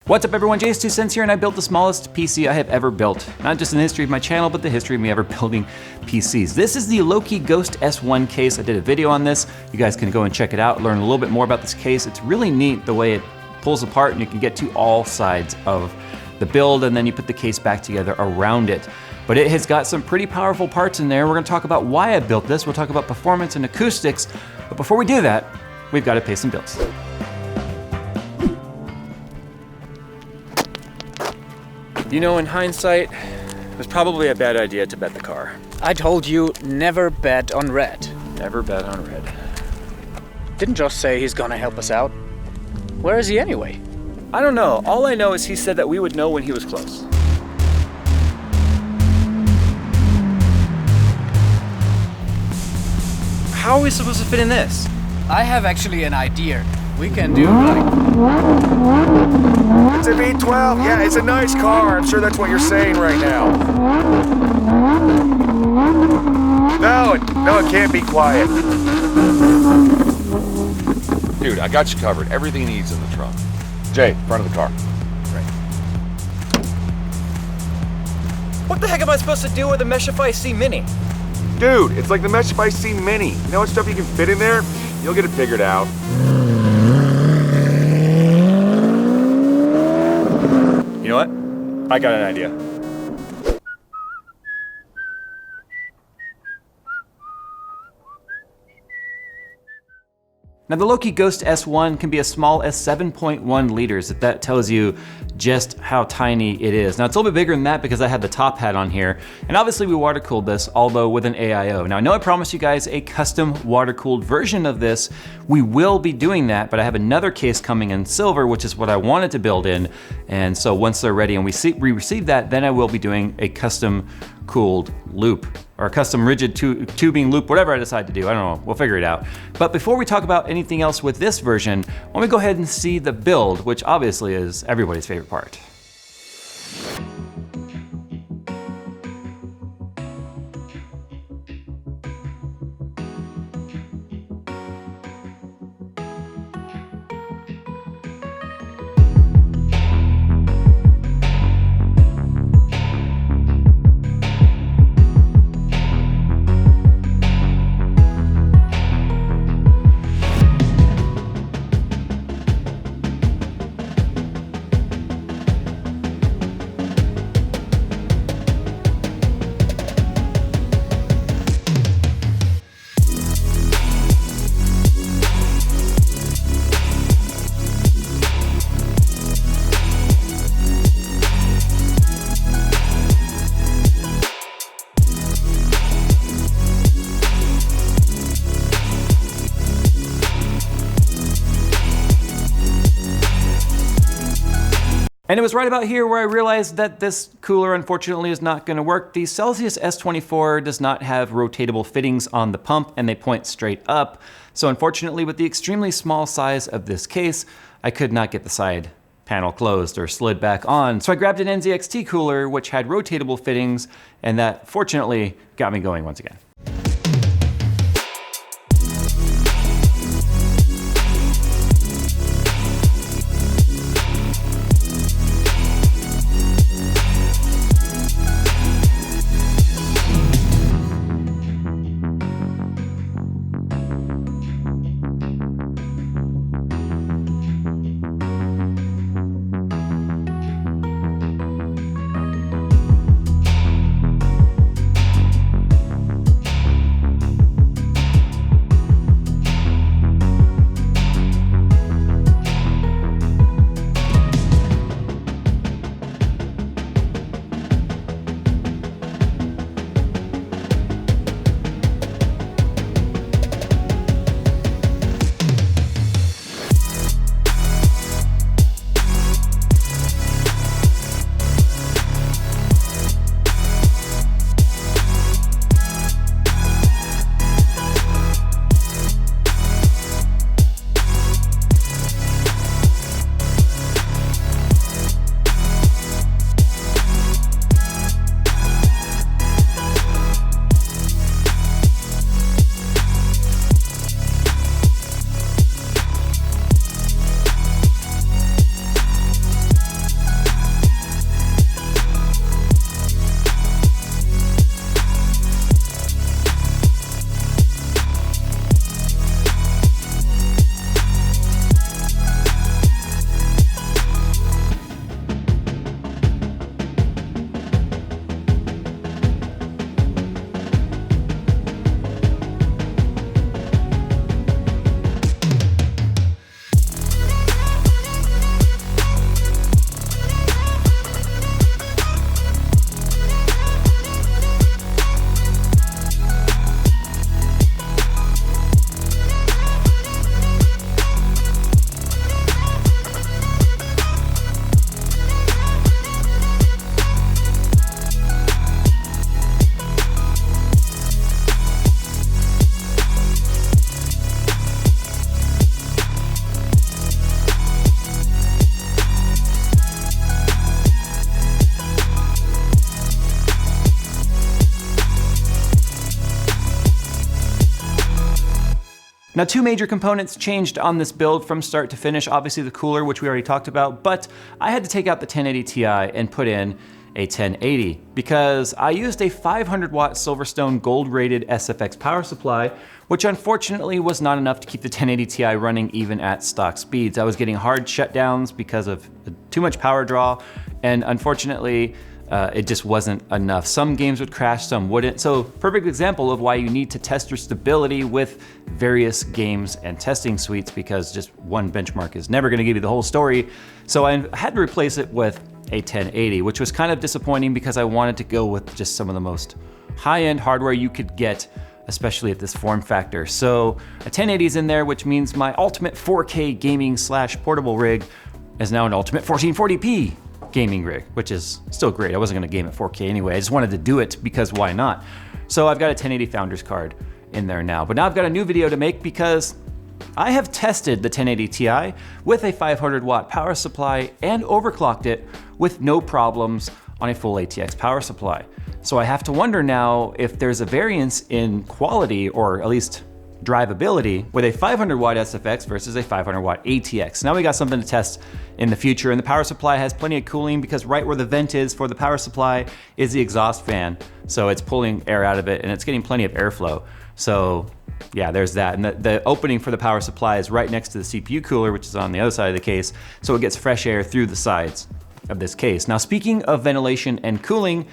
What's up everyone, JayzTwoCents here, and I built the smallest PC I have ever built. Not just in the history of my channel, but the history of me ever building PCs. This is the Loki Ghost S1 case. I did a video on this. You guys can go and check it out, learn a little bit more about this case. It's really neat the way it pulls apart and you can get to all sides of the build, and then you put the case back together around it. But it has got some pretty powerful parts in there. We're gonna talk about why I built this. We'll talk about performance and acoustics. But before we do that, we've got to pay some bills. You know, in hindsight, it was probably a bad idea to bet the car. I told you, never bet on red. Never bet on red. Didn't Josh say he's gonna help us out? Where is he anyway? I don't know. All I know is he said that we would know when he was close. How are we supposed to fit in this? I have actually an idea. We can do like... It's a V12, yeah, it's a nice car. I'm sure that's what you're saying right now. No, it can't be quiet. Dude, I got you covered. Everything he needs in the trunk. Jay, front of the car. Right. What the heck am I supposed to do with a Meshify C Mini? Dude, it's like the Meshify C Mini. You know what stuff you can fit in there? You'll get it figured out. You know what? I got an idea. Now the Loki Ghost S1 can be as small as 7.1 liters, if that tells you just how tiny it is. Now it's a little bit bigger than that because I had the top hat on here, and obviously we water cooled this, although with an AIO. Now I know I promised you guys a custom water cooled version of this. We will be doing that, but I have another case coming in silver, which is what I wanted to build in. And so once they're ready and we receive that, then I will be doing a custom cooled loop, or a custom rigid tubing loop, whatever I decide to do. I don't know, we'll figure it out. But before we talk about anything else with this version, why don't we go ahead and see the build, which obviously is everybody's favorite part. And it was right about here where I realized that this cooler unfortunately is not gonna work. The Celsius S24 does not have rotatable fittings on the pump and they point straight up. So unfortunately with the extremely small size of this case, I could not get the side panel closed or slid back on. So I grabbed an NZXT cooler which had rotatable fittings, and that fortunately got me going once again. Now, two major components changed on this build from start to finish. Obviously the cooler, which we already talked about, but I had to take out the 1080 Ti and put in a 1080 because I used a 500 watt Silverstone gold rated SFX power supply, which unfortunately was not enough to keep the 1080 Ti running even at stock speeds. I was getting hard shutdowns because of too much power draw, and unfortunately, it just wasn't enough. Some games would crash, some wouldn't. So perfect example of why you need to test your stability with various games and testing suites, because just one benchmark is never gonna give you the whole story. So I had to replace it with a 1080, which was kind of disappointing because I wanted to go with just some of the most high-end hardware you could get, especially at this form factor. So a 1080 is in there, which means my ultimate 4K gaming / portable rig is now an ultimate 1440p gaming rig, which is still great. I wasn't gonna game at 4K anyway. I just wanted to do it because why not? So I've got a 1080 Founders card in there now. But now I've got a new video to make because I have tested the 1080 Ti with a 500 watt power supply and overclocked it with no problems on a full ATX power supply. So I have to wonder now if there's a variance in quality, or at least drivability, with a 500 watt SFX versus a 500 watt ATX. Now we got something to test in the future, and the power supply has plenty of cooling because right where the vent is for the power supply is the exhaust fan. So it's pulling air out of it and it's getting plenty of airflow. So yeah, there's that. And the opening for the power supply is right next to the CPU cooler, which is on the other side of the case. So it gets fresh air through the sides of this case. Now, speaking of ventilation and cooling,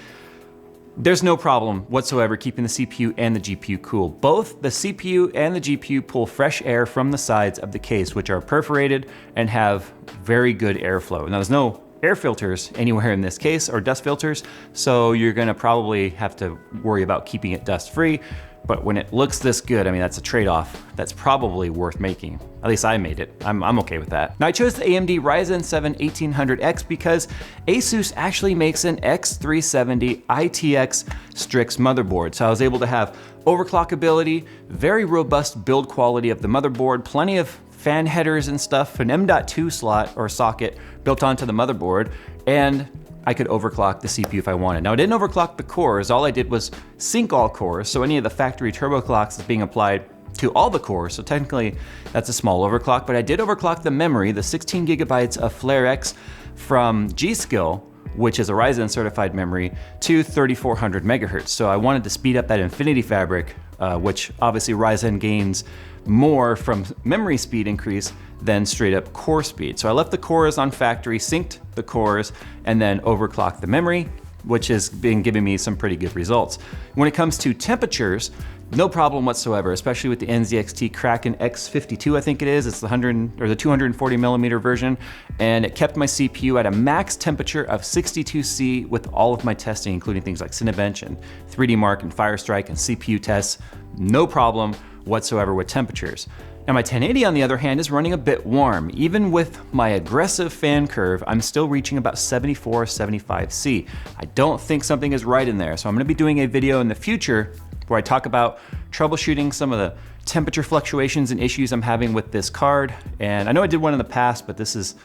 there's no problem whatsoever keeping the CPU and the GPU cool. Both the CPU and the GPU pull fresh air from the sides of the case, which are perforated and have very good airflow. Now, there's no air filters anywhere in this case, or dust filters, so you're gonna probably have to worry about keeping it dust free. But when it looks this good, I mean, that's a trade-off that's probably worth making. At least I made it. I'm okay with that. Now, I chose the AMD Ryzen 7 1800X because Asus actually makes an X370 ITX Strix motherboard. So I was able to have overclock ability, very robust build quality of the motherboard, plenty of fan headers and stuff, an M.2 slot or socket built onto the motherboard, and I could overclock the CPU if I wanted. Now, I didn't overclock the cores. All I did was sync all cores, so any of the factory turbo clocks is being applied to all the cores, so technically that's a small overclock, but I did overclock the memory, the 16 gigabytes of FlareX from G.Skill, which is a Ryzen certified memory, to 3400 megahertz. So I wanted to speed up that Infinity Fabric, which obviously Ryzen gains more from memory speed increase than straight up core speed. So I left the cores on factory, synced the cores, and then overclocked the memory, which has been giving me some pretty good results. When it comes to temperatures, no problem whatsoever, especially with the NZXT Kraken X52, I think it is. It's the 240 millimeter version, and it kept my CPU at a max temperature of 62C with all of my testing, including things like Cinebench and 3D Mark and Firestrike and CPU tests. No problem whatsoever with temperatures. Now, my 1080 on the other hand is running a bit warm. Even with my aggressive fan curve, I'm still reaching about 74, 75C. I don't think something is right in there, so I'm gonna be doing a video in the future where I talk about troubleshooting some of the temperature fluctuations and issues I'm having with this card. And I know I did one in the past, but this is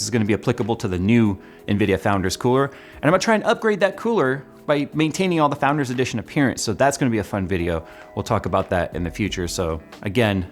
gonna be applicable to the new NVIDIA Founders cooler. And I'm gonna try and upgrade that cooler by maintaining all the Founders Edition appearance. So that's gonna be a fun video. We'll talk about that in the future. So again,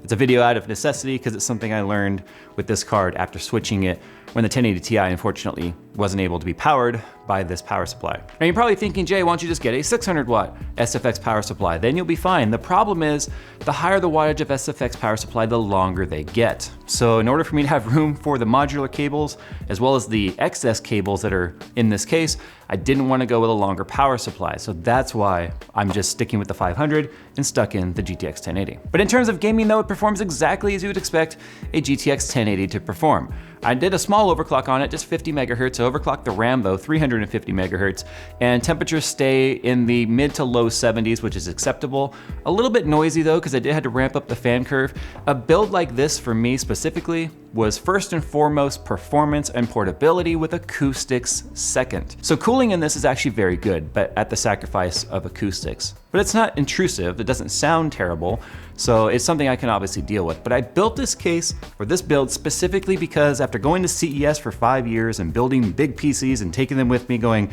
it's a video out of necessity because it's something I learned with this card after switching it when the 1080 Ti unfortunately wasn't able to be powered by this power supply. Now you're probably thinking, Jay, why don't you just get a 600 watt SFX power supply? Then you'll be fine. The problem is the higher the wattage of SFX power supply, the longer they get. So in order for me to have room for the modular cables, as well as the excess cables that are in this case, I didn't want to go with a longer power supply. So that's why I'm just sticking with the 500 and stuck in the GTX 1080. But in terms of gaming though, it performs exactly as you would expect a GTX 1080 to perform. I did a small overclock on it, just 50 megahertz. I overclocked the RAM though, 350 megahertz, and temperatures stay in the mid to low 70s, which is acceptable. A little bit noisy though, because I did have to ramp up the fan curve. A build like this for me specifically was first and foremost performance and portability, with acoustics second. So cooling in this is actually very good, but at the sacrifice of acoustics. But it's not intrusive, it doesn't sound terrible, so it's something I can obviously deal with. But I built this case, or this build, specifically because after going to CES for 5 years and building big PCs and taking them with me going,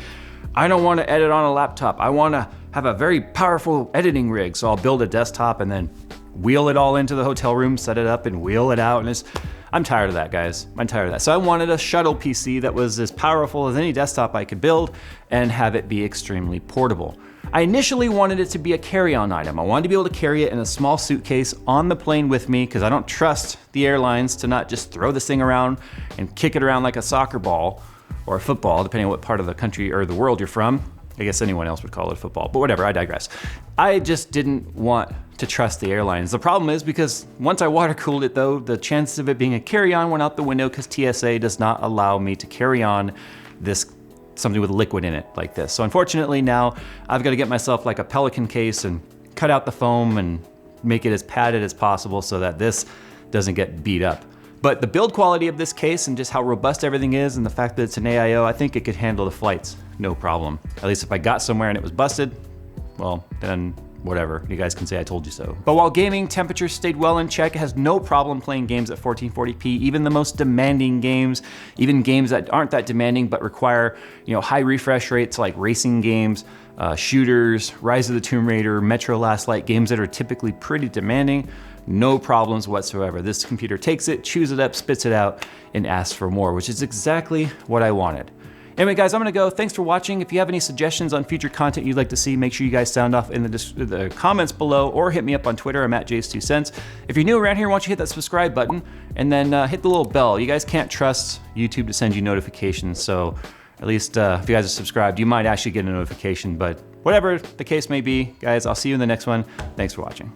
I don't want to edit on a laptop, I want to have a very powerful editing rig, so I'll build a desktop and then wheel it all into the hotel room, set it up, and wheel it out. And I'm tired of that, guys. I'm tired of that. So I wanted a shuttle PC that was as powerful as any desktop I could build and have it be extremely portable. I initially wanted it to be a carry-on item. I wanted to be able to carry it in a small suitcase on the plane with me because I don't trust the airlines to not just throw this thing around and kick it around like a soccer ball or a football, depending on what part of the country or the world you're from. I guess anyone else would call it football, but whatever, I digress. I just didn't want to trust the airlines. The problem is because once I water cooled it though, the chances of it being a carry-on went out the window because TSA does not allow me to carry on something with liquid in it like this. So unfortunately now I've got to get myself like a Pelican case and cut out the foam and make it as padded as possible so that this doesn't get beat up. But the build quality of this case and just how robust everything is and the fact that it's an AIO, I think it could handle the flights, no problem. At least if I got somewhere and it was busted, well, then whatever, you guys can say I told you so. But while gaming temperatures stayed well in check, it has no problem playing games at 1440p, even the most demanding games, even games that aren't that demanding but require, high refresh rates like racing games, shooters, Rise of the Tomb Raider, Metro Last Light, games that are typically pretty demanding. No problems whatsoever. This computer takes it, chews it up, spits it out, and asks for more, which is exactly what I wanted. Anyway, guys, I'm gonna go. Thanks for watching. If you have any suggestions on future content you'd like to see, make sure you guys sound off in the comments below or hit me up on Twitter. I'm at JayzTwoCents. If you're new around here, why don't you hit that subscribe button and then hit the little bell. You guys can't trust YouTube to send you notifications, so at least if you guys are subscribed, you might actually get a notification, but whatever the case may be, guys, I'll see you in the next one. Thanks for watching.